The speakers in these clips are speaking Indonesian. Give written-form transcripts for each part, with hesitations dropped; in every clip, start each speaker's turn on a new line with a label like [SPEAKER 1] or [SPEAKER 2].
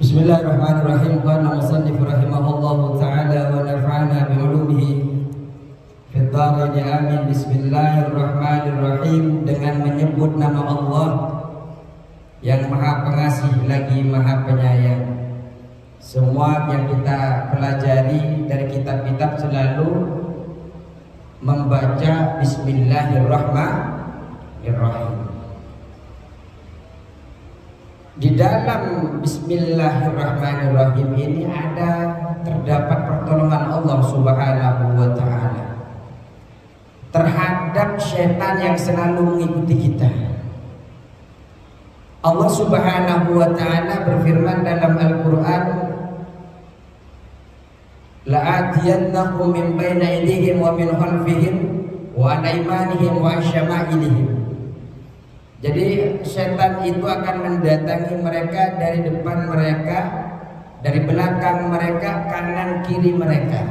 [SPEAKER 1] Bismillahirrahmanirrahim. Qala musannif rahimahullahu ta'ala wa nafa'ana bi'ulumihi fid dharain amin. Bismillahirrahmanirrahim. Dengan menyebut nama Allah yang Maha Pengasih lagi Maha Penyayang. Semua yang kita pelajari dari kitab-kitab selalu membaca Bismillahirrahmanirrahim. Di dalam Bismillahirrahmanirrahim ini terdapat pertolongan Allah Subhanahu wa ta'ala terhadap syaitan yang selalu mengikuti kita. Allah Subhanahu wa ta'ala berfirman dalam Al-Quran, la'atiyannahum min baina aydihim wa min khalfihim wa an aymanihim wa an syama'ilihim. Jadi setan itu akan mendatangi mereka dari depan mereka, dari belakang mereka, kanan kiri mereka.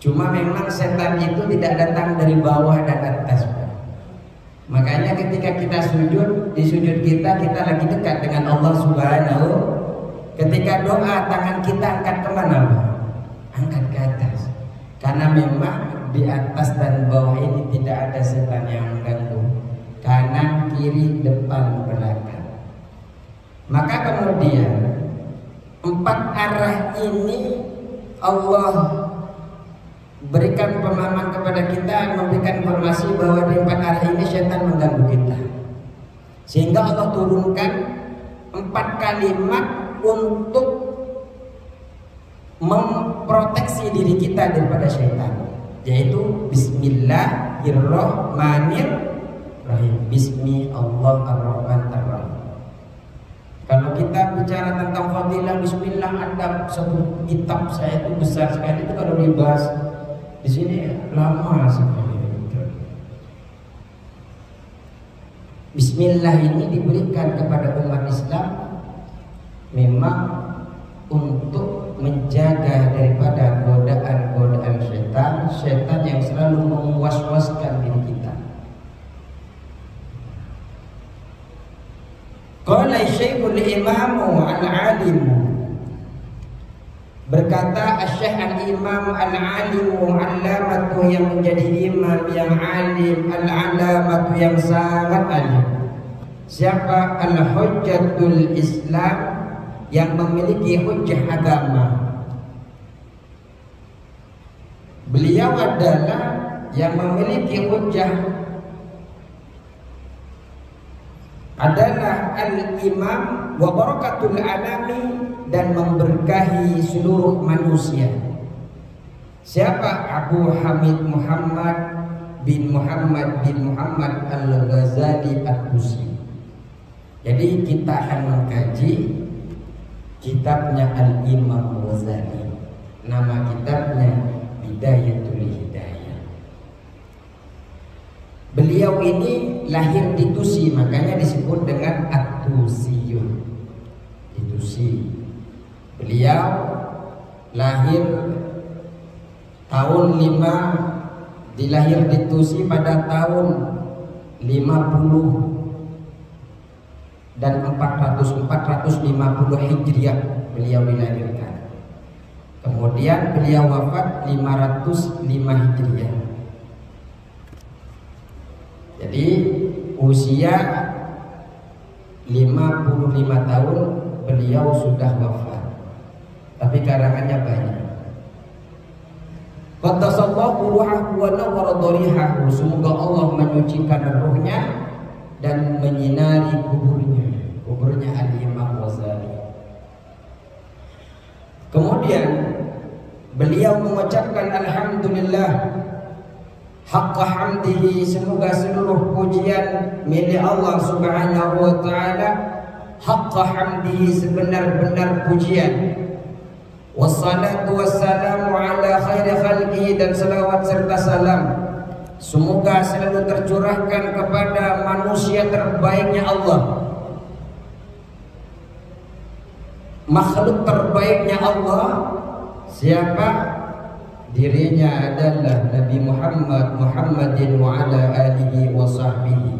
[SPEAKER 1] Cuma memang setan itu tidak datang dari bawah dan atas. Makanya ketika kita sujud, di sujud kita lagi dekat dengan Allah Subhanahu. Ketika doa, tangan kita angkat kemana? Angkat ke atas. Karena memang di atas dan bawah ini tidak ada setan yang mengganggu. Kanan, kiri, depan, belakang. Maka kemudian 4 arah ini Allah berikan pemahaman kepada kita, memberikan informasi bahwa di 4 arah ini setan mengganggu kita. Sehingga Allah turunkan 4 kalimat untuk memproteksi diri kita daripada setan, yaitu Bismillahirrahmanirrahim. Bismi Allah ar-Rahman ar-Rahim. Kalau kita bicara tentang fadilah Bismillah, ada satu kitab saya itu besar sekali, itu kalau dibahas di sini lama sekali. Bismillah ini diberikan kepada umat Islam memang untuk menjaga daripada godaan-godaan setan yang selalu memuas-waskan diri kita. Qala Syekhul Imam Al-Alim, berkata Syekh Al-Imam Al-Alim Al-Alamatu, yang menjadi imam yang alim, Al-Alamatu yang sangat alim. Siapa? Al-Hujjatul Islam, yang memiliki hujjah agama. Beliau adalah yang memiliki hujjah adalah al-imam wa barakatul alami, dan memberkahi seluruh manusia. Siapa? Abu Hamid Muhammad bin Muhammad Al-Ghazali Al-Busi. Jadi kita akan mengkaji kitabnya Al-Imam Ghazali. Nama kitabnya Bidayatul Hidayah. Beliau ini lahir di Tusi, makanya disebut dengan At-Tusiyun. Di Tusi. Beliau lahir tahun 5, dilahir di Tusi pada tahun 50 dan 450 Hijriah beliau dilahirkan. Kemudian beliau wafat 505 Hijriah. Jadi usia 55 tahun beliau sudah wafat. Tapi karangannya banyak. Qaddasallahu ruhahu wa nawwara dharihahu. Semoga Allah menyucikan ruhnya dan menyinari kuburnya Al-Imam Ghazali. Kemudian beliau mengucapkan alhamdulillah haqqa hamdihi, semoga seluruh pujian milik Allah Subhanahu wa ta'ala, haqqa hamdihi, sebenar-benar pujian, wassalatu wassalamu ala khairi khalqihi, dan salawat serta salam semoga selalu tercurahkan kepada manusia terbaiknya Allah, makhluk terbaiknya Allah. Siapa? Dirinya adalah Nabi Muhammadin wa ala alihi wa sahbihi,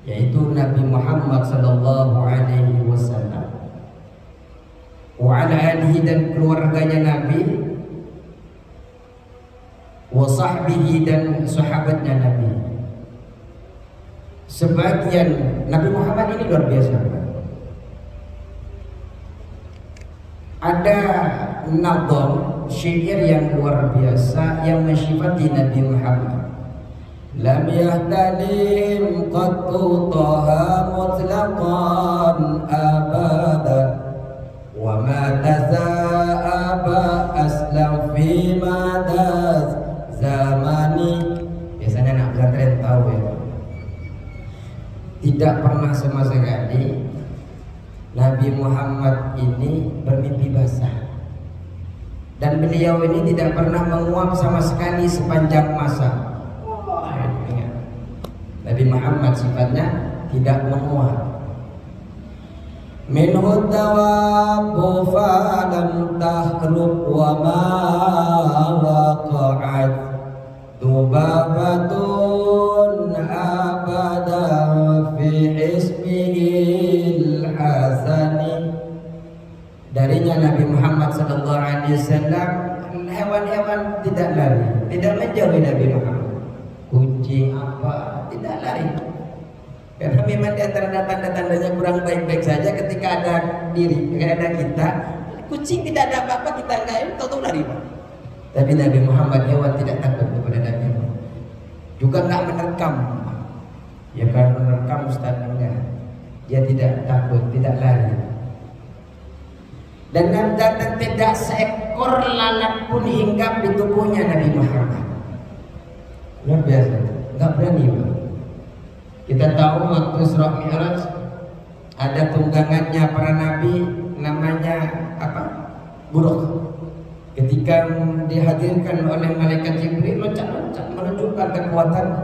[SPEAKER 1] yaitu Nabi Muhammad sallallahu alaihi wasallam. alihi dan keluarganya Nabi, wa sahbihi dan sahabatnya Nabi. Sebagian Nabi Muhammad ini luar biasa. Ada nazam syair yang luar biasa yang mensifati Nabi Muhammad. Lam yahtalim qattu taha mutlaqan abada wa ma taza'aba aslam fi madaz zamani. Biasanya anak pesantren tahu ya. Tidak pernah sama sekali Nabi Muhammad ini bermimpi basah. Dan beliau ini tidak pernah menguap sama sekali sepanjang masa. Nabi Muhammad sifatnya tidak menguap. Minhu tawabbu falam tahlub wa ma waqa'at dubabatun abada fi ismihil hasani. Darinya Nabi Muhammad SAW, hewan-hewan tidak lari, tidak menjauhi Nabi Muhammad. Kucing apa tidak lari, karena memang di antara tanda-tandanya kurang baik-baik saja ketika ada diri, ketika ada kita. Kucing tidak ada apa-apa, kita enggak, tahu-tahu lari Pak. Tapi Nabi Muhammad hewan tidak takut kepada Nabi Muhammad, juga enggak menerkam. Ya kalau menerkam Ustaz enggak, dia tidak takut, tidak lari. Dan tidak seekor lalat pun hinggap di tubuhnya Nabi Muhammad. Luar biasa, nggak berani Pak. Kita tahu waktu Isra Mi'raj ada tunggangannya para nabi, namanya apa? Buruk. Ketika dihadirkan oleh malaikat Jibril, loncat-loncat menunjukkan kekuatan.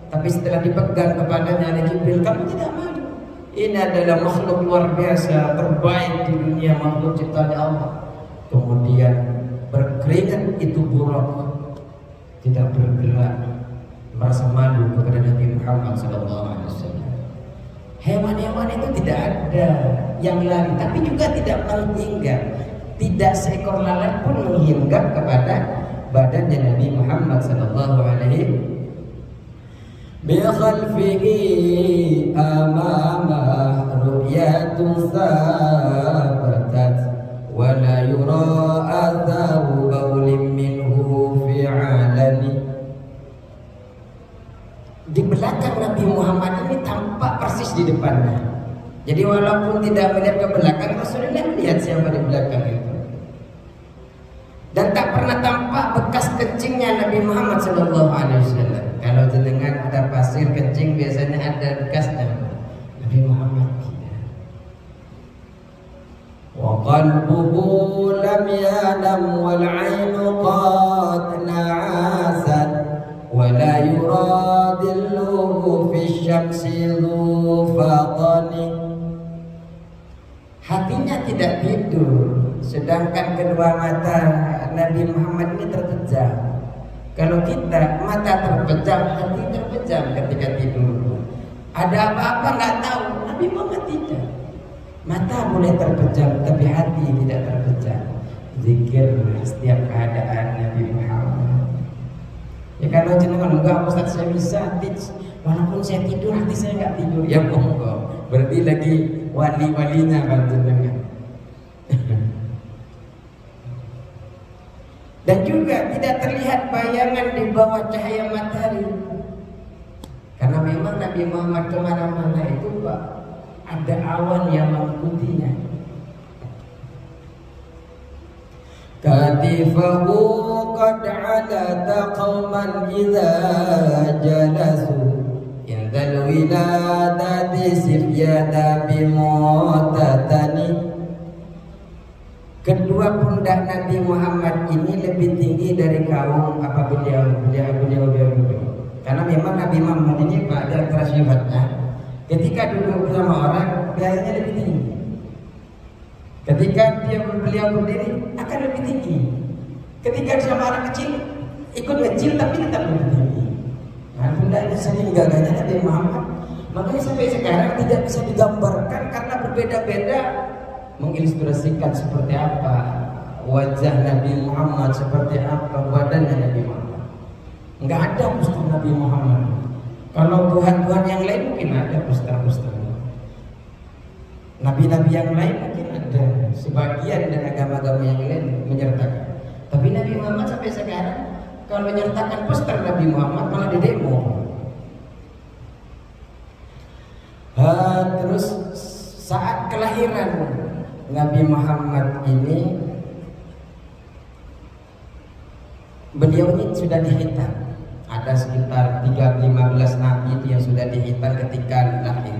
[SPEAKER 1] Tapi setelah dipegang kepadanya oleh Jibril, kamu tidak malu. Ini adalah makhluk luar biasa, terbaik di dunia, makhluk ciptaan Allah. Kemudian berkeringat itu buruk, tidak bergerak, merasa malu kepada Nabi Muhammad SAW. Hewan-hewan itu tidak ada yang lari, tapi juga tidak menghinggap. Tidak seekor lalat pun menghinggap kepada badannya Nabi Muhammad SAW. Bi khalfihi amamah ru'yatu sabatat wa la yura atharu bawlim minhu fi alani. Di belakang Nabi Muhammad ini tampak persis di depannya. Jadi walaupun tidak melihat ke belakang, Rasulullah melihat siapa di belakang itu. Dan tak pernah tampak bekas kencingnya Nabi Muhammad SAW. Kalau jenengan ada pasir kencing biasanya ada bekasnya. Nabi Muhammad tidak. Wa qalbuhu lam yanam wal 'ainu qad na'asat wa la yuradilluhu fi syamsi dhufaqani. Hatinya tidak tidur, sedangkan kedua mata Nabi Muhammad ini terpejam. Kalau kita mata terpejam, hati terpejam ketika tidur. Ada apa-apa nggak tahu, Nabi Muhammad tidak. Mata boleh terpejam, tapi hati tidak terpejam. Zikir setiap keadaan Nabi Muhammad. Ya kalau jenengan enggak Ustaz saya bisa teach, walaupun saya tidur hati saya nggak tidur. Ya monggo, berarti lagi wali-walinya kan jenengan. Dan juga tidak terlihat bayangan di bawah cahaya matahari, karena memang Nabi Muhammad kemana-mana itu Pak, ada awan yang mengikutinya. Katifahu qad 'alata qauman idza jalasu indal wiladati sifyada bimutatani. Kedua pundak Nabi Muhammad ini lebih tinggi dari kaum apa beliau duduk. Karena memang Nabi Muhammad ini pada antara sifatnya, ketika duduk bersama orang biasanya lebih tinggi. Ketika beliau berdiri akan lebih tinggi. Ketika bersama orang kecil ikut kecil tapi tetap lebih tinggi. Nah, pundaknya saking gagahnya Nabi Muhammad. Makanya sampai sekarang tidak bisa digambarkan karena berbeda-beda mengilustrasikan seperti apa wajah Nabi Muhammad, seperti apa badannya Nabi Muhammad. Enggak ada pusaka Nabi Muhammad. Kalau Tuhan-Tuhan yang lain mungkin ada pusaka-pusaka. Nabi-nabi yang lain mungkin ada, sebagian dan agama-agama yang lain menyertakan. Tapi Nabi Muhammad sampai sekarang kalau menyertakan poster Nabi Muhammad malah di demo. Terus saat kelahiran Nabi Muhammad ini, beliau ini sudah dihitan. Ada sekitar 15 nabi itu yang sudah dihitan ketika lahir.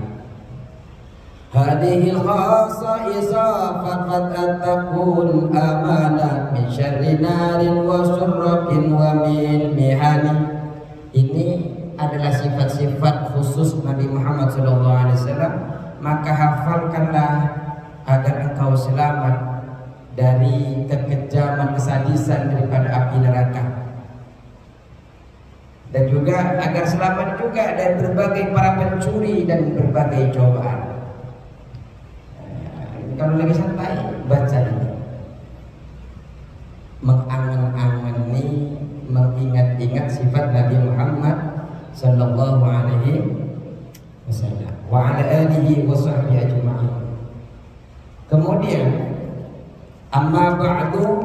[SPEAKER 1] Hadihil khasa'isa faqad atakun amanah min syarri narin wa surratin wa min mihani. Ini adalah sifat-sifat khusus Nabi Muhammad SAW. Maka hafalkanlah agar engkau selamat dari kekejaman, kesadisan daripada api neraka, dan juga agar selamat juga dari berbagai para pencuri dan berbagai cobaan. Kalau lagi santai baca ini, mengangan-angani, mengingat-ingat sifat Nabi Muhammad sallallahu alaihi wasallam wa ala alihi wa sahbihi ajma'in. Kemudian amma ba'du,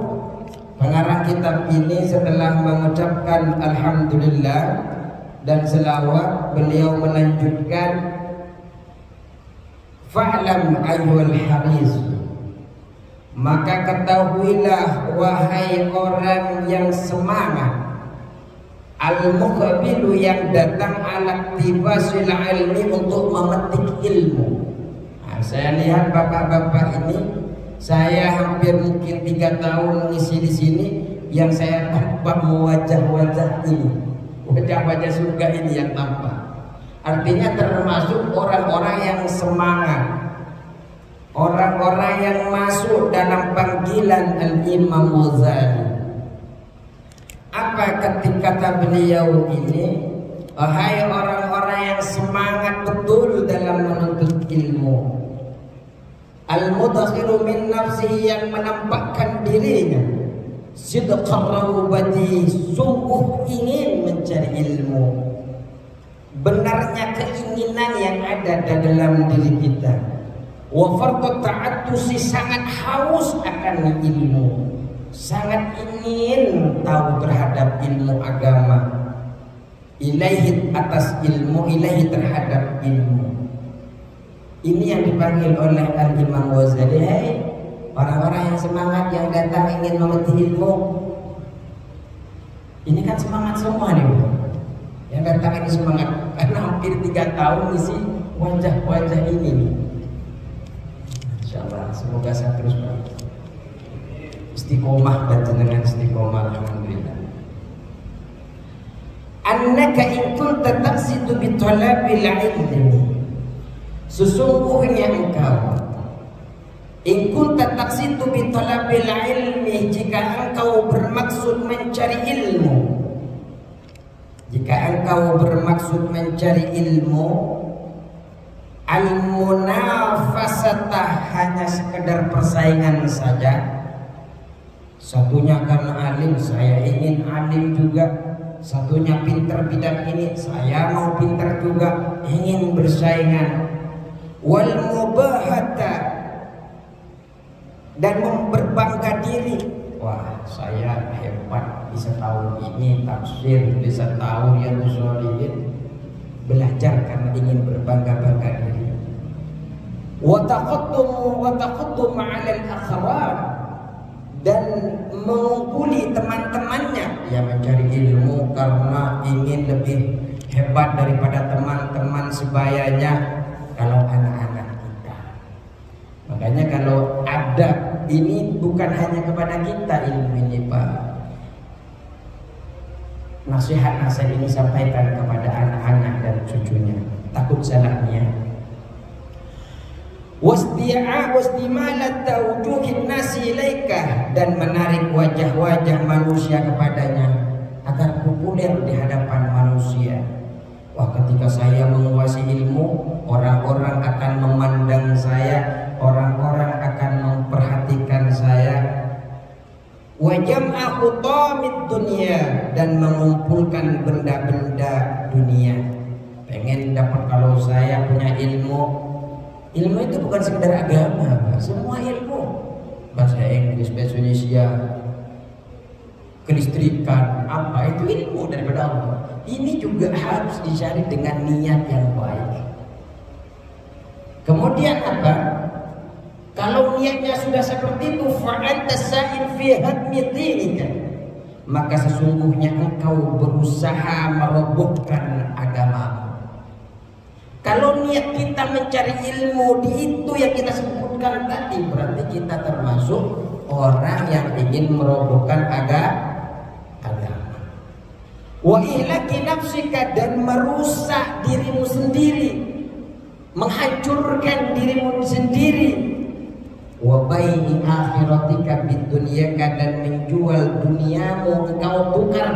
[SPEAKER 1] pengarang kitab ini setelah mengucapkan alhamdulillah dan selawat, beliau melanjutkan, fa'lam ayyuhal haris, maka ketahuilah wahai orang yang semangat, al-muqbilu yang datang ala tibasil ilmi, untuk memetik ilmu. Nah, saya lihat bapak-bapak ini, saya hampir mungkin 3 tahun mengisi di sini, yang saya tampak wajah-wajah ini, wajah-wajah surga ini yang tampak. Artinya termasuk orang-orang yang semangat, orang-orang yang masuk dalam panggilan Al-Imam Ghazali. Apa kata beliau ini? Wahai orang-orang yang semangat betul dalam menuntut ilmu, al-mudakhiru min nafsihi, yang menampakkan dirinya, sidqar raubati, sungguh ingin mencari ilmu, benarnya keinginan yang ada dalam diri kita, wa farqat ta'attusi, sangat haus akan ilmu, sangat ingin tahu terhadap ilmu agama, ilaihi, atas ilmu, ilaihi, terhadap ilmu. Ini yang dipanggil oleh Al-Imam Ghazali, hey, orang-orang yang semangat, yang datang ingin mengerti ilmu. Ini kan semangat semua nih, yang datang ini semangat, karena hampir 3 tahun isi wajah-wajah ini nih. Insyaallah semoga saya terus istiqomah, dan jenengan istiqomah, alhamdulillah. Annaka in kunta taqsidu bi talabil ilmi, sesungguhnya engkau, in kunta taqsidu bi talabil ilmi, jika engkau bermaksud mencari ilmu, jika engkau bermaksud mencari ilmu, al-munafasatah, hanya sekedar persaingan saja, satunya karena alim, saya ingin alim juga, satunya pintar bidang ini, saya mau pintar juga, ingin bersaingan, wal mubahata, dan berbangga diri, wah saya hebat, bisa tahu ini tafsir, bisa tahu Riyadhus Shalihin, belajar karena ingin berbangga-bangga diri. Wa taqaddum 'ala al-akhrar, dan mengungguli teman-temannya, dia mencari ilmu karena ingin lebih hebat daripada teman-teman sebayanya. Kalau anak-anak kita, makanya kalau ada ini bukan hanya kepada kita ilmu ini, Pak. Nasihat-nasihat ini sampaikan kepada anak-anak dan cucunya, takut salahnya. Wasdimalat wujuhin nasi ilaika, dan menarik wajah-wajah manusia kepadanya agar populer di hadapan manusia. Wah, ketika saya menguasai ilmu, orang-orang akan memandang saya, orang-orang akan memperhatikan saya. jam'a hutamid dunia, dan mengumpulkan benda-benda dunia. Pengen dapat, kalau saya punya ilmu itu bukan sekedar agama, semua ilmu, bahasa Inggris, bahasa Indonesia, kelistrikan, apa itu ilmu daripada Allah. Ini juga harus dicari dengan niat yang baik. Kemudian apa? Kalau niatnya sudah seperti itu, fa'anta sa'in fi hadmi dinika, maka sesungguhnya engkau berusaha merobohkan agamamu. Kalau niat kita mencari ilmu di itu yang kita sebutkan tadi, berarti kita termasuk orang yang ingin merobohkan agama. Wa ihlaki nafsika, dan merusak dirimu sendiri, menghancurkan dirimu sendiri. Wa bai'i akhiratika bid dunyaka, dan menjual duniamu, engkau tukar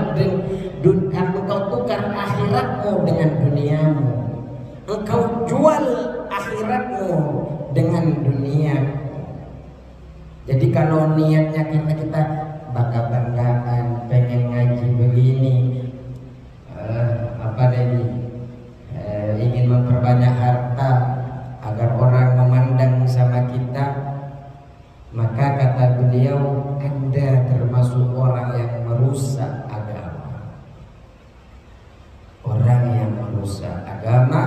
[SPEAKER 1] akhiratmu dengan duniamu. Engkau jual akhiratmu dengan dunia. Jadi kalau niatnya kita bangga-banggaan, pengen ngaji begini, ingin memperbanyak harta agar orang memandang sama kita, maka kata beliau, Anda termasuk orang yang merusak agama. Orang yang merusak agama,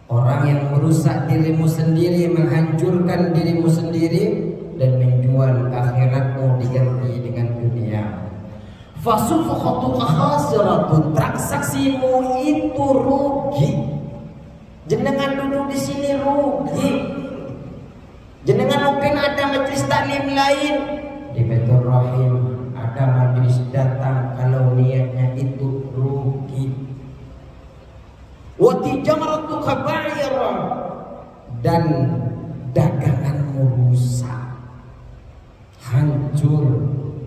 [SPEAKER 1] orang yang merusak dirimu sendiri, menghancurkan dirimu sendiri, dan menjual akhiratmu diganti dengan dunia. Fasufkhatuka khasiratun, transaksimu itu rugi. Jenengan duduk di sini rugi. Jenengan mungkin ada majelis taklim lain di Baitur Rahim, ada majelis datang, kalau niatnya itu rugi. Wa tijaratuka ba'ira, dan daganganmu rusak, hancur,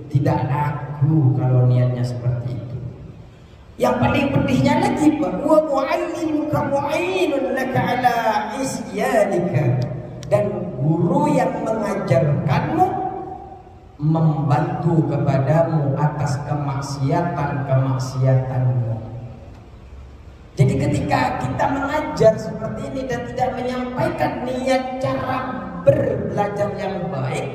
[SPEAKER 1] tidak laku kalau niatnya seperti itu. Yang paling pedihnya lagi, wa mu'allimuka mu'inun laka ala isyanika, dan guru yang mengajarkanmu membantu kepadamu atas kemaksiatanmu. Jadi ketika kita mengajar seperti ini dan tidak menyampaikan niat cara berbelajar yang baik,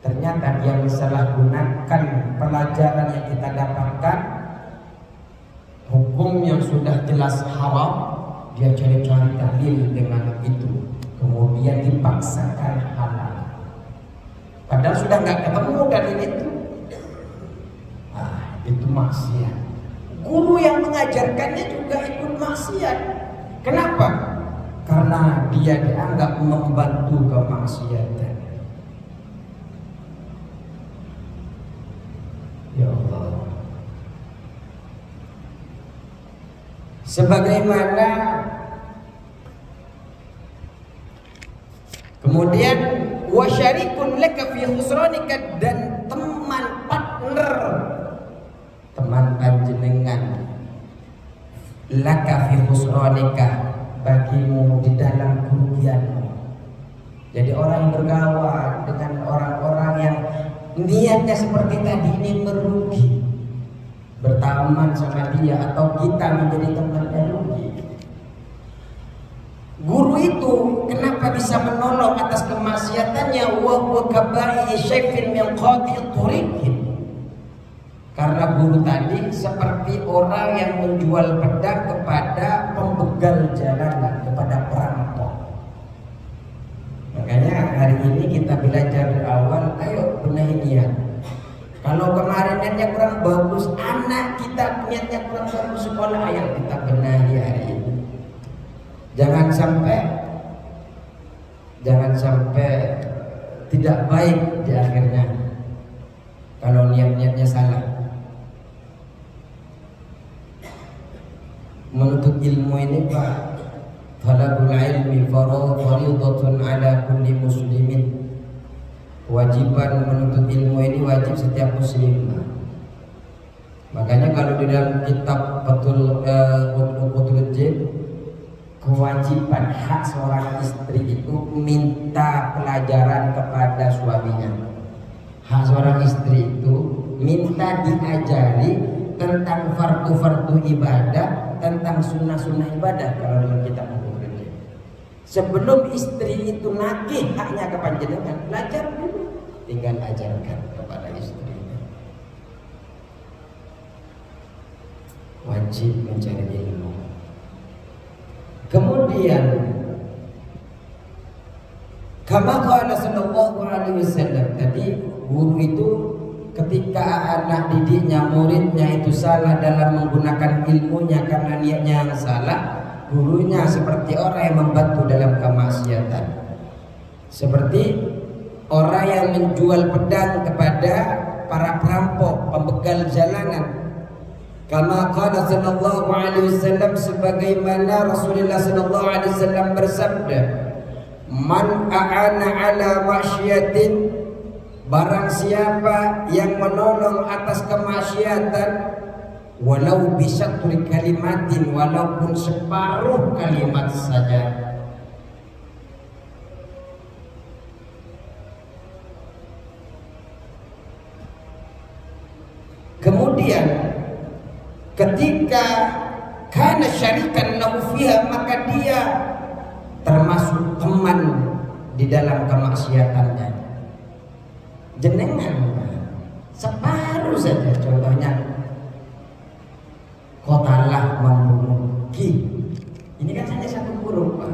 [SPEAKER 1] ternyata dia menyalahgunakan pelajaran yang kita dapatkan, hukum yang sudah jelas haram, dia cari-cari dalil dengan itu, kemudian dipaksakan halal, padahal sudah nggak ketemu dalil itu. Itu maksiat. Guru yang mengajarkannya juga ikut maksiat. Kenapa? Karena dia dianggap membantu kemaksiatan. Ya Allah. Sebagaimana kemudian wasyarikun laka fi khusranika, dan teman partner, teman panjenengan, laka fi khusranika, bagimu di dalam kerugianmu. Jadi orang yang bergaul dengan orang-orang yang niatnya seperti tadi ini merugi, berteman sama dia atau kita menjadi temannya rugi. Guru itu kenapa bisa menolong atas kemaksiatannya? Wa huwa kabai syai'in min qati'it thuriqin. Karena guru tadi seperti orang yang menjual pedang kepada pembegal jalanan, kepada perampok. Makanya hari ini kita belajar dari awal, ayo benahi niat. Kalau kemarin niatnya kurang bagus, anak kita niatnya kurang bagus sekolah, ayo kita benahi hari ini. Jangan sampai tidak baik di akhirnya kalau niatnya salah. Menuntut ilmu ini Pak, talabul ilmi fardhatun ala kulli muslimin. Kewajiban menuntut ilmu ini wajib setiap muslim. Makanya kalau di dalam kitab Fathul Jin, kewajiban hak seorang istri itu minta pelajaran kepada suaminya. Hak seorang istri itu minta diajari tentang fardu-fardu ibadah, tentang sunnah-sunnah ibadah kalau dalam kitab hukum fikih. Sebelum istri itu nagih haknya ke panjenengan, belajar dulu, tinggal ajarkan kepada istrinya. Wajib mencari ilmu. Kemudian kama qala sallallahu alaihi wasallam, tadi guru itu ketika anak didiknya, muridnya itu salah dalam menggunakan ilmunya karena niatnya yang salah, gurunya seperti orang yang membantu dalam kemaksiatan, seperti orang yang menjual pedang kepada para perampok, pembegal jalanan. Kama qala sallallahu alaihi wasallam, sebagaimana Rasulullah sallallahu alaihi wasallam bersabda, man a'ana ala maksiatin, barang siapa yang menolong atas kemaksiatan, walau bisatri kalimatin, walaupun separuh kalimat saja, kemudian ketika kana syarikan lahu fiha, maka dia termasuk teman di dalam kemaksiatannya. Jenengan separuh saja, contohnya kotalah membunuh Ki, ini kan hanya satu huruf Pak,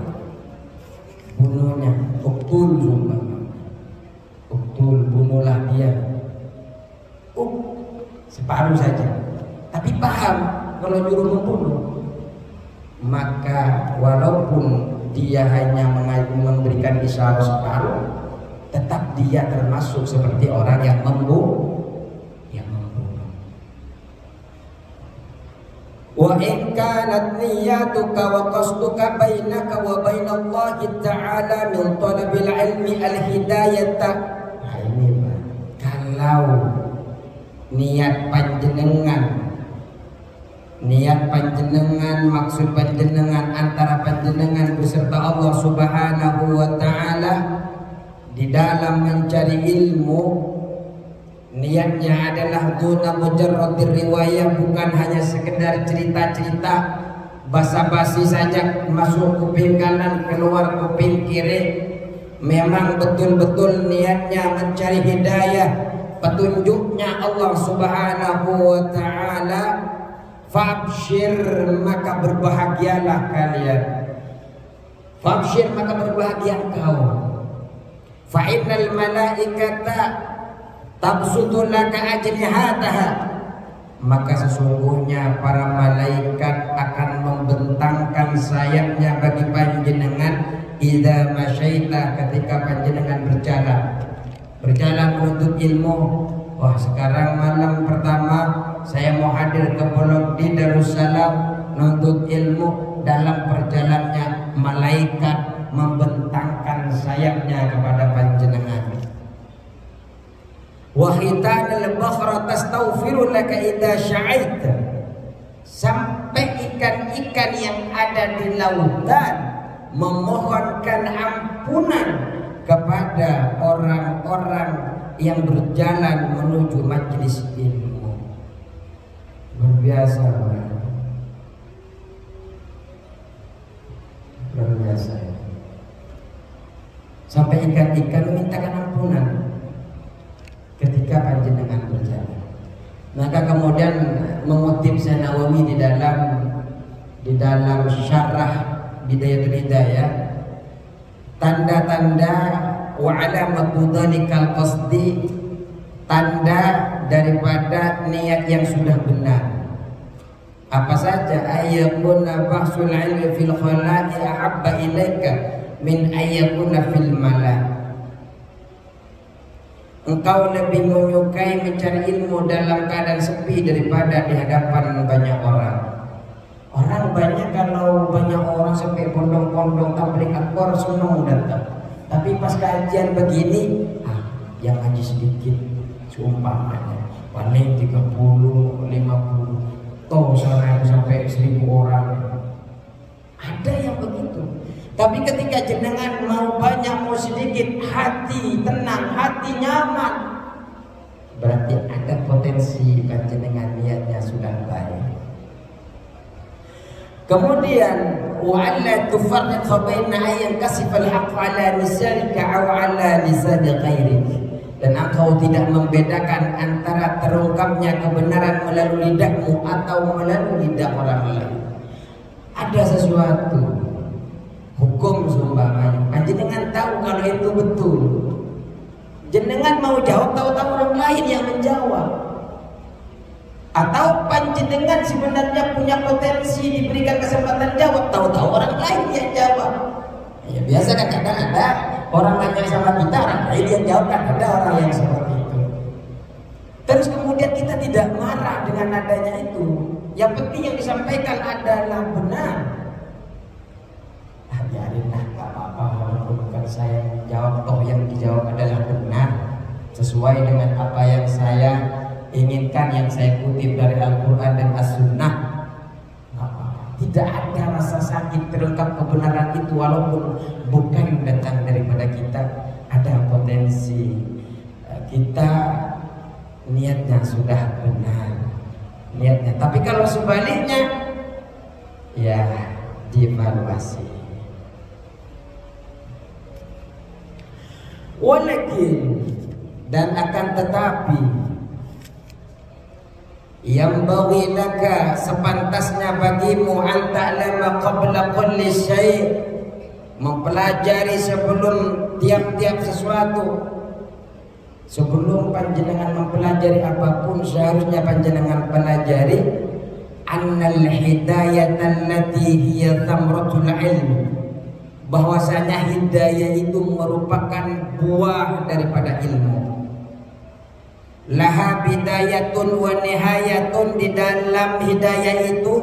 [SPEAKER 1] bunuhnya uktul, uktul, bunuhlah dia, separuh saja. Tapi paham kalau nyuruh membunuh, maka walaupun dia hanya memberikan isyarat separuh, tetap dia termasuk seperti orang yang membunuh. Wa in kanat niyyatuka wa qasduka bainaka wa bainallahi ta'ala min talabil ilmi al-hidayata. Nah ini Pak, kalau niat panjenengan, maksud panjenengan antara panjenengan beserta Allah Subhanahu wa ta'ala di dalam mencari ilmu, niatnya adalah duna mujarradir riwayah, bukan hanya sekedar cerita-cerita basa-basi saja, masuk kuping kanan keluar kuping kiri, memang betul-betul niatnya mencari hidayah, petunjuknya Allah Subhanahu wa ta'ala, fabshir, maka berbahagialah kalian. Fabshir, maka berbahagia engkau. Fa innal malaikata tabsutu laka ajnihataha, maka sesungguhnya para malaikat akan membentangkan sayapnya bagi panjenengan idza masyaita, ketika panjenengan berjalan menuntut ilmu. Wah, sekarang malam pertama saya mau hadir ke pondok di Darussalam nuntut ilmu. Dalam perjalanannya malaikat membentangkan sayapnya kepada panjenengan. Wa khitanal bakhra tastaghfiru laka idza sya'aita, sampai ikan-ikan yang ada di lautan memohonkan ampunan kepada orang-orang yang berjalan menuju majelis ilmu. Luar biasa, luar biasa. Sampai ikan-ikan memintakan ampunan ketika panjenengan berjalan. Maka kemudian mengutip Syekh Nawawi di dalam syarah Bidayatul Hidayah, tanda-tanda wa alamatu dzalikal qasdi, tanda daripada niat yang sudah benar. Apa saja? Ayyakuna bahsul ilmi fil khala'i ahabba ilaika min ayyakuna fil mala. Engkau lebih menyukai mencari ilmu dalam keadaan sepi daripada di hadapan banyak orang. Orang banyak, kalau banyak orang sampai pondok-pondok tabligh akbar senang datang. Tapi pas kajian begini, yang ngaji sedikit, seumpamanya paling 30, 50, toh sana sampai 1000 orang. Ada yang begitu. Tapi ketika jenengan mau banyak mau sedikit, hati tenang, hati nyaman, berarti ada potensi panjenengan niatnya sudah baik. Kemudian wa alla tufarriq baina ayyan kasifal haqq ala lisanika aw ala lisan ghairik, dan engkau tidak membedakan antara terungkapnya kebenaran melalui lidahmu atau melalui lidah orang lain. Ada sesuatu hukum seumpamanya panjenengan tahu kalau itu betul, jenengan mau jawab tahu-tahu orang lain yang menjawab, atau panjenengan sebenarnya punya potensi diberikan kesempatan jawab, tahu-tahu orang lain yang jawab. Ya biasa kan kadang ada orang nanya sama kita, orang lain yang jawab, kan ada orang yang seperti itu. Terus kemudian kita tidak marah dengan adanya itu. Yang penting yang disampaikan adalah benar. Biarinlah, gak apa-apa walaupun bukan saya yang menjawab, toh yang dijawab adalah benar sesuai dengan apa yang saya inginkan, yang saya kutip dari Al-Quran dan As-Sunnah. Tidak ada rasa sakit terungkap kebenaran itu walaupun bukan datang daripada kita. Ada potensi kita niatnya sudah benar niatnya, tapi kalau sebaliknya ya dievaluasi. Walakin, dan akan tetapi, yang bagi laka, sepantasnya bagimu, an ta'lama qabla kulli syai', mempelajari sebelum tiap-tiap sesuatu. Sebelum panjenengan mempelajari apapun, seharusnya panjenengan pelajari annal hidayata allati hiya thamratul ilm, bahwasanya hidayah itu merupakan buah daripada ilmu. Laha bidayatun wa nihayatun, di dalam hidayah itu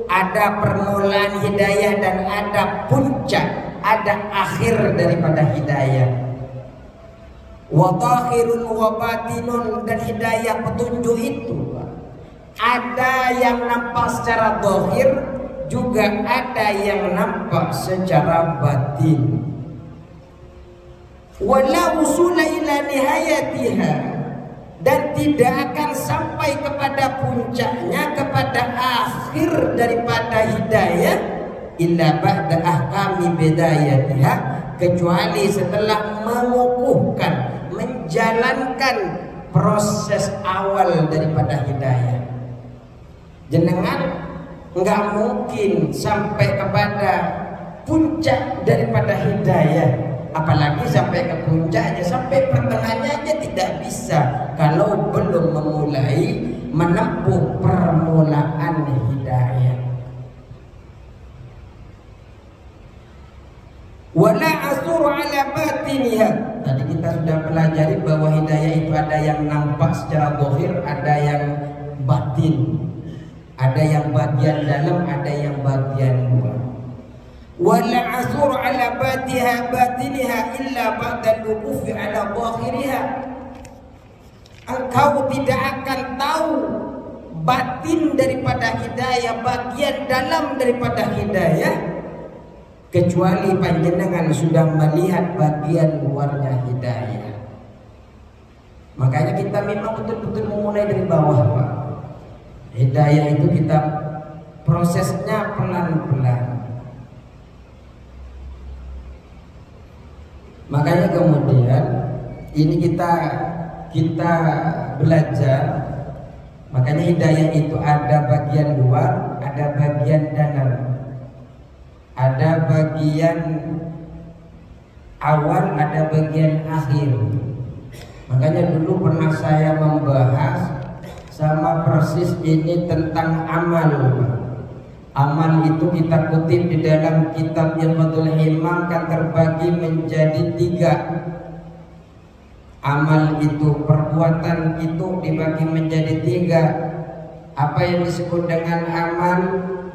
[SPEAKER 1] ada permulaan hidayah dan ada puncak, ada akhir daripada hidayah. Wa zahirun wa batinun, dan hidayah petunjuk itu ada yang nampak secara zahir, juga ada yang nampak secara batin. Wala usula ila nihayatiha, dan tidak akan sampai kepada puncaknya, kepada akhir daripada hidayah, illa ba'da ahkami bidayatiha, kecuali setelah mengukuhkan, menjalankan proses awal daripada hidayah. Jenengan nggak mungkin sampai kepada puncak daripada hidayah, apalagi sampai ke puncaknya, sampai pertengahannya aja tidak bisa kalau belum memulai menempuh permulaan hidayah. Wala asuru ala batiniha, tadi kita sudah pelajari bahwa hidayah itu ada yang nampak secara zahir, ada yang batin, ada yang bagian dalam, ada yang bagian luar. Wala asuru ala batiniha illa ba'da al-wuqufi ala zahiriha, engkau tidak akan tahu batin daripada hidayah, bagian dalam daripada hidayah, kecuali panjenengan sudah melihat bagian luarnya hidayah. Makanya kita memang betul-betul memulai dari bawah, Pak. Hidayah itu kita prosesnya pelan-pelan. Makanya kemudian ini kita belajar. Makanya hidayah itu ada bagian luar, ada bagian dalam, ada bagian awal, ada bagian akhir. Makanya dulu pernah saya membahas sama persis ini tentang amal. Amal itu kita kutip di dalam kitab Iqadul Himam, kan terbagi menjadi 3. Amal itu, perbuatan itu dibagi menjadi 3. Apa yang disebut dengan amal?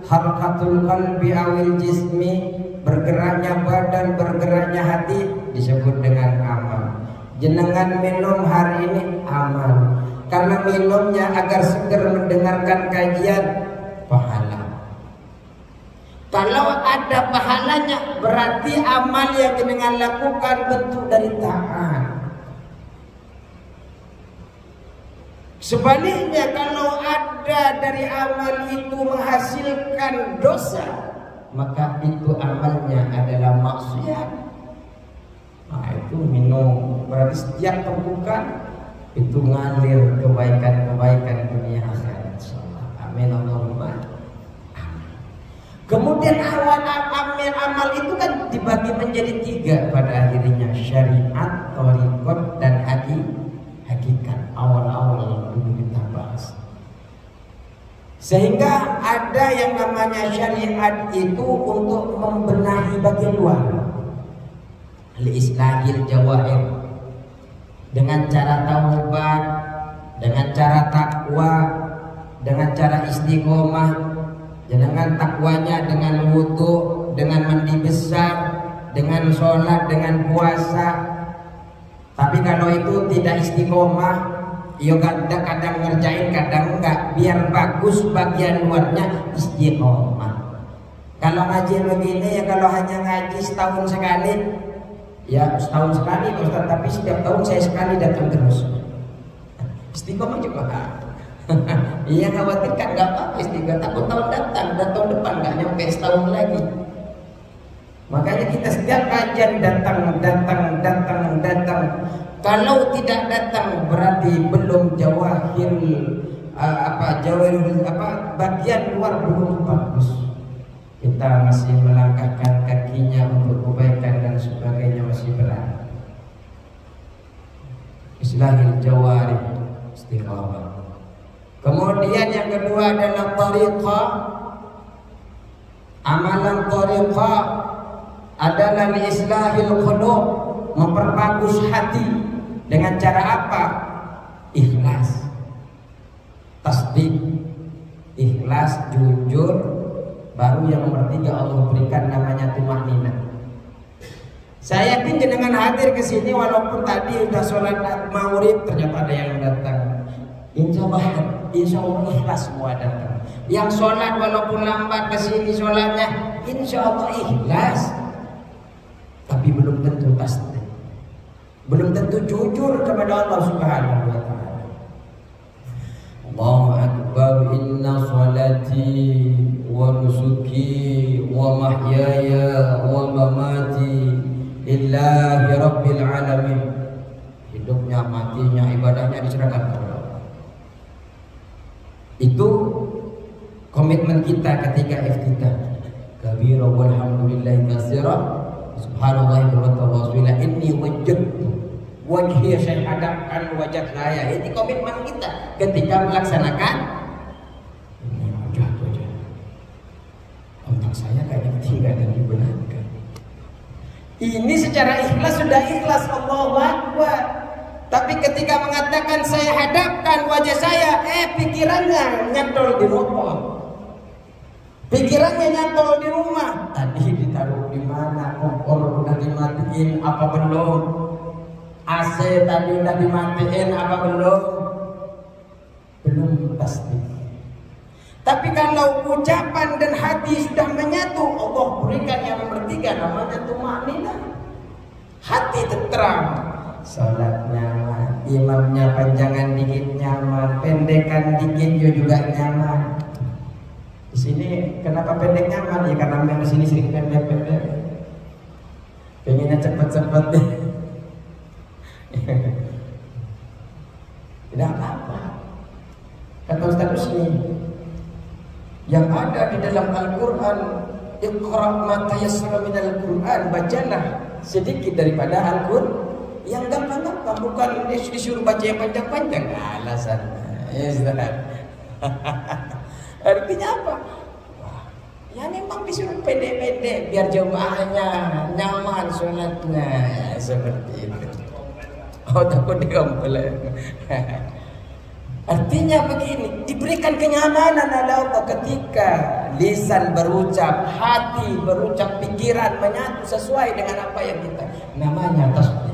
[SPEAKER 1] Harakatul qalbi awil jismi, bergeraknya badan, bergeraknya hati, disebut dengan amal. Jenengan minum hari ini amal, karena minumnya agar seger mendengarkan kajian, pahala. Kalau ada pahalanya, berarti amal yang jenengan lakukan bentuk dari taat. Sebaliknya kalau ada dari amal itu menghasilkan dosa, maka itu amalnya adalah maksiat. Nah itu minum, berarti setiap tumpukan itu ngalir kebaikan-kebaikan dunia akhirat. Amin Allahumma. Kemudian amal itu kan dibagi menjadi 3 pada akhirnya, syariat, thariqat, dan hakikat. Awal-awal dulu kita bahas. Sehingga ada yang namanya syariat itu untuk membenahi bagian luar, li-islahil jawair, dengan cara taubat, dengan cara takwa, dengan cara istiqomah. Dengan takwanya, dengan wudu, dengan mandi besar, dengan sholat, dengan puasa. Tapi kalau itu tidak istiqomah, ya kadang ngerjain, kadang enggak. Biar bagus bagian luarnya istiqomah. Kalau ngaji begini ya, kalau hanya ngaji setahun sekali, ya setahun sekali Ustaz, tapi setiap tahun saya sekali datang terus. Istiqomah juga. Iya, khawatir kan nggak apa-apa istiqomah, takut tahun datang dan tahun depan nggak nyampe setahun lagi. Makanya kita setiap kajian datang. Kalau tidak datang berarti belum bagian luar belum bagus. Kita masih melangkahkan kakinya untuk kebaikan dan sebagainya, masih berat. Islahil jawari, istiqamah. Kemudian yang kedua adalah thariqah. Amalan thariqah adalah li-islahil qulub, memperbagus hati. Dengan cara apa? Ikhlas, tasdik, ikhlas, jujur. Baru yang nomor 3 Allah berikan namanya tumaninah. Saya yakin dengan hadir ke sini walaupun tadi sudah sholat maghrib ternyata ada yang datang. Insya Allah ikhlas semua datang. Yang sholat walaupun lambat ke sini sholatnya, insya Allah ikhlas. Tapi belum tentu pasti, belum tentu jujur kepada Allah Subhanahu wa Ta'ala. Allahu Akbar, inna salati wa nusuki wa mahyaya wa mamati lillahi rabbil alamin. Hidupnya, matinya, ibadahnya diserahkan kepada Allah. Itu komitmen kita ketika iftitah. Kabira walhamdulillahi katsira, subhanallah wa tawasila, inni wajjahtu wajhi, saya hadapkan wajah saya. Ini komitmen kita ketika melaksanakan. Ini wajah. Otak saya kayaknya tinggal dan dibenarkan. Ini secara ikhlas sudah ikhlas, Allahu Akbar. Tapi ketika mengatakan saya hadapkan wajah saya, pikirannya nyantol di rokok, pikirannya nyantol di rumah. Tadi ditaruh di mana? Kompor udah dimatiin apa belum? AC tadi udah dimatiin apa belum? Belum pasti. Tapi kalau ucapan dan hati sudah menyatu, Allah berikan yang nomor 3 namanya tumaninah. Hati tenteram. Salat nyaman, imamnya panjangan dikit nyaman, pendekan dikit juga nyaman. Di sini kenapa pendek nyaman? Ya karena memang di sini sering pendek. Pengennya cepet-cepet deh. Tidak apa-apa. Kata Ustaz Usni, yang ada di dalam Al-Quran, Iqra ma tayassara minal Quran, bacalah sedikit daripada Al-Quran. Yang gampang-gampang, bukan disuruh baca yang panjang-panjang. Alasannya ya Ustaz. Artinya apa? Wah, ya memang disuruh pendek-pendek biar jemaahnya nyaman sholatnya, ya, seperti itu. Oh, takut diompol. Artinya begini, diberikan kenyamanan oleh Allah ketika lisan berucap, hati berucap, pikiran menyatu sesuai dengan apa yang kita namanya tasbih.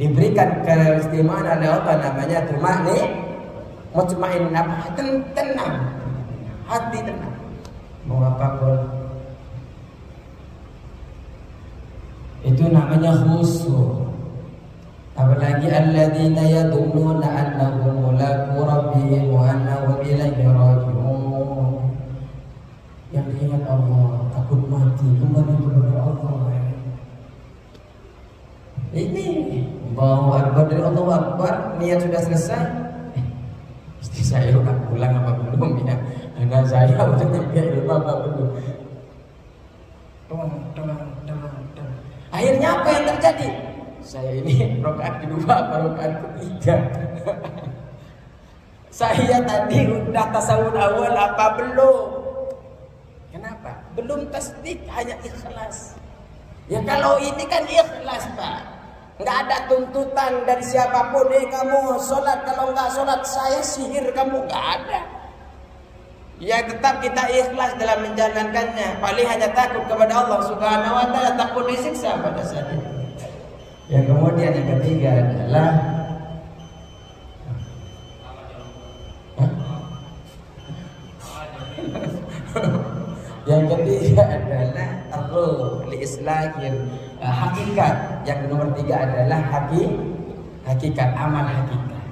[SPEAKER 1] Diberikan keistimewaan oleh Allah namanya mutmain, tenang, hati tenang. Mau apapun itu namanya khusyuk. Apalagi alladzina yadunnuna annahum mulaqu rahim wa annahu ilaihi raji'un. Yang ingat Allah, takut mati, kembali kepada Allah. Ini Allahu Akbar, dari Allahu Akbar, niat sudah selesai. Istri saya udah pulang apa belum ya? Anak saya udah nyampe rumah apa belum? Akhirnya apa yang terjadi? Saya ini rakaat kedua apa rakaat ketiga? Saya tadi udah tasawuf awal apa belum? Kenapa? Belum tasdik, hanya ikhlas. Ya kalau ini kan ikhlas Pak, nggak ada tuntutan dari siapapun. Kamu sholat, kalau nggak sholat saya sihir kamu, nggak ada. Ya tetap kita ikhlas dalam menjalankannya. Paling hanya takut kepada Allah Subhanahu wa Ta'ala, takut disiksa pada saat itu. Yang kemudian yang ketiga adalah yang ketiga adalah ar-ruh li islahil hakikat. Yang nomor tiga adalah hakikat, amal hakikat.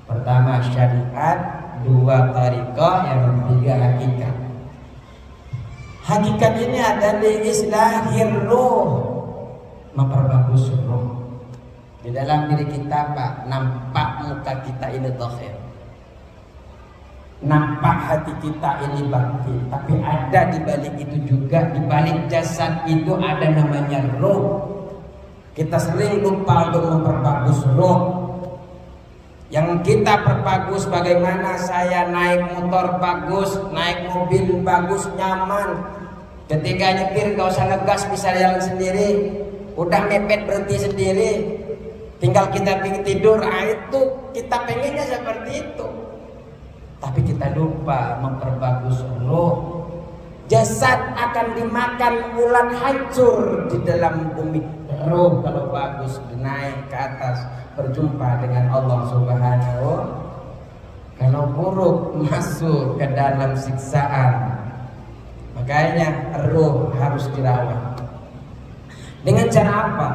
[SPEAKER 1] Pertama syariat, dua tariqah, yang ketiga hakikat. Hakikat ini ada di islahir ruh, memperbagus ruh. Di dalam diri kita Pak, nampak muka kita ini zahir, nampak hati kita ini batin, tapi ada di balik itu juga, di balik jasad itu ada namanya ruh. Kita sering lupa untuk memperbagus ruh. Yang kita perbagus bagaimana saya naik motor bagus, naik mobil bagus, nyaman. Ketika nyetir gak usah ngegas, bisa jalan sendiri. Udah mepet berhenti sendiri. Tinggal kita pengen tidur, itu kita pengennya seperti itu. Tapi kita lupa memperbagus ruh. Jasad akan dimakan ulat hancur di dalam bumi. Ruh kalau bagus naik ke atas, berjumpa dengan Allah Subhanahu. Kalau buruk masuk ke dalam siksaan. Makanya ruh harus dirawat. Dengan cara apa?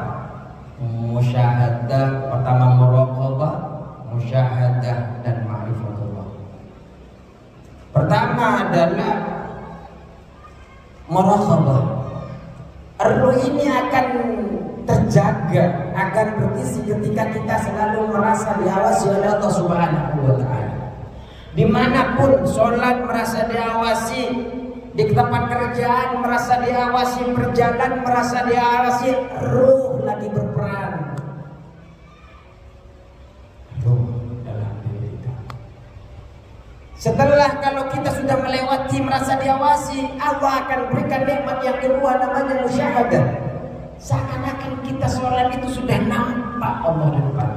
[SPEAKER 1] Musyahadah, pertama muraqabah, musyahadah dan ma'rifatullah. Pertama adalah muraqabah. Ruh ini akan terjaga, akan berisi ketika kita selalu merasa diawasi oleh Allah Subhanahu wa Ta'ala. Dimanapun sholat merasa diawasi, di tempat kerjaan merasa diawasi, perjalanan merasa diawasi, ruh lagi berperan. Ruh dalam diri kita. Setelah kalau kita sudah melewati merasa diawasi, Allah akan berikan nikmat yang kedua namanya musyahadah. Seakan-akan kita sholat itu sudah nampak Allah di depan,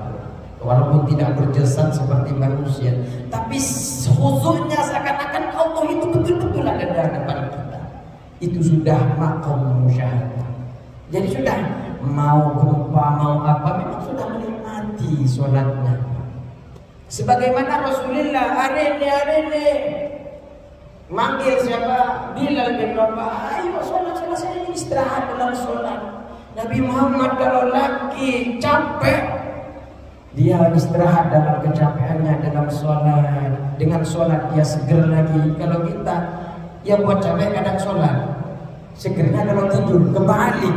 [SPEAKER 1] walaupun tidak berjasad seperti manusia, tapi khususnya seakan-akan Allah itu betul-betul ada di depan kita. Itu sudah maqam musyahadah. Jadi sudah mau gempa mau apa, memang sudah menikmati sholatnya. Sebagaimana Rasulullah hari ini manggil siapa? Bilal bin Rabah, ayo sholat selesai, ini istirahat dalam sholat. Nabi Muhammad kalau lagi capek, dia istirahat dalam kecapeannya dalam sholat. Dengan sholat dia seger lagi. Kalau kita yang buat capek kadang sholat, segernya kalau tidur kebalik.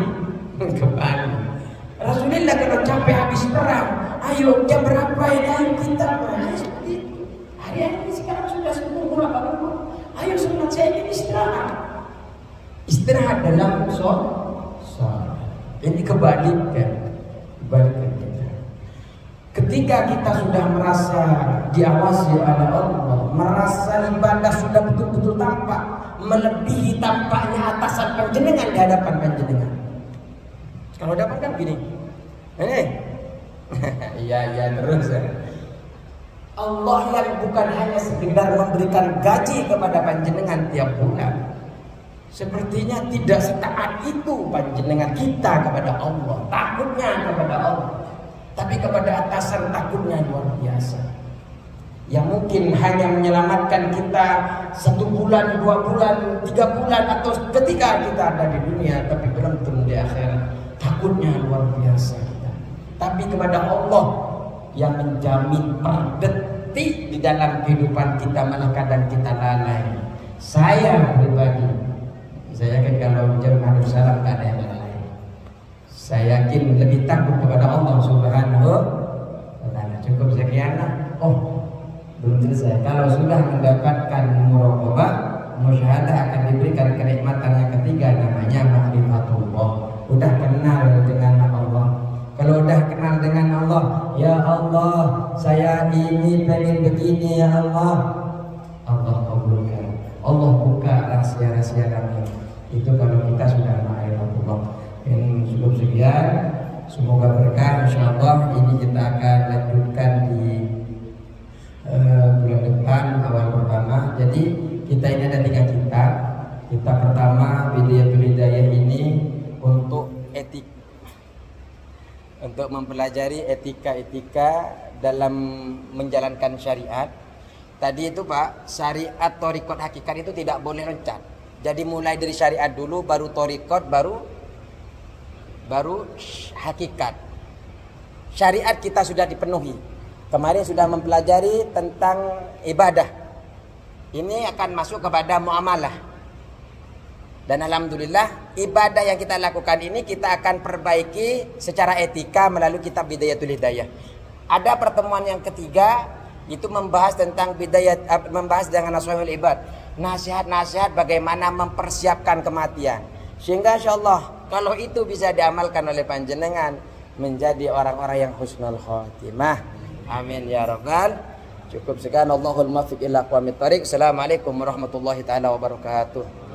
[SPEAKER 1] Rasulullah kalau capek habis perang, ayo jam berapa ini? Ayo kita seperti itu. Hari ini sekarang sudah 10 berapa? Ayo sholat, saya ini istirahat. Istirahat dalam sholat. Ini kebalikan kita. Ketika kita sudah merasa diawasi oleh Allah, merasa ibadah sudah betul-betul tampak, melebihi tampaknya atasan panjenengan di hadapan panjenengan. Kalau dapat kan gini, ini, iya terus. Allah yang bukan hanya sekedar memberikan gaji kepada panjenengan tiap bulan. Sepertinya tidak setaat itu panjenengan kita kepada Allah, takutnya kepada Allah. Tapi kepada atasan takutnya luar biasa. Yang mungkin hanya menyelamatkan kita 1 bulan, 2 bulan, 3 bulan, atau ketika kita ada di dunia, tapi beruntung di akhirat. Takutnya luar biasa kita. Tapi kepada Allah yang menjamin per detik nanti di dalam kehidupan kita malah kadang kita lalai. Saya pribadi, saya yakin kalau jemaah Darussalam tak ada yang lalai. Saya yakin lebih takut kepada Allah Subhanahu wa Ta'ala. Cukup sekian. Oh, belum selesai. Kalau sudah mendapatkan muraqabah, musyahadah akan diberikan kenikmatan yang ketiga, namanya ma'rifatullah. Udah kenal dengan Allah. Kalau udah kenal dengan Allah, ya Allah, saya ini pengen begini ya Allah. Allah kabulkan. Allah buka rahasia-rahasia kami. Itu kalau kita sudah ma'rifatullah. Ini cukup sekian. Semoga berkah. Insyaallah ini kita akan lanjutkan di bulan depan awal pertama. Jadi kita ini ada 3 kitab. Kitab pertama Bidayatul Hidayah ini untuk etik, untuk mempelajari etika-etika dalam menjalankan syariat. Tadi itu Pak, syariat thariqat hakikat itu tidak boleh loncat. Jadi mulai dari syariat dulu, baru thariqat, baru hakikat. Syariat kita sudah dipenuhi. Kemarin sudah mempelajari tentang ibadah. Ini akan masuk kepada muamalah. Dan alhamdulillah ibadah yang kita lakukan ini kita akan perbaiki secara etika melalui kitab Bidayatul Hidayah. Ada pertemuan yang ketiga, itu membahas tentang membahas dengan nasihatul ibad. Nasihat-nasihat bagaimana mempersiapkan kematian. Sehingga insyaallah kalau itu bisa diamalkan oleh panjenengan, menjadi orang-orang yang husnul khotimah. Amin ya rabbal. Cukup sekian. Allahul muwaffiq ila aqwamit thariq. Assalamualaikum warahmatullahi taala wabarakatuh.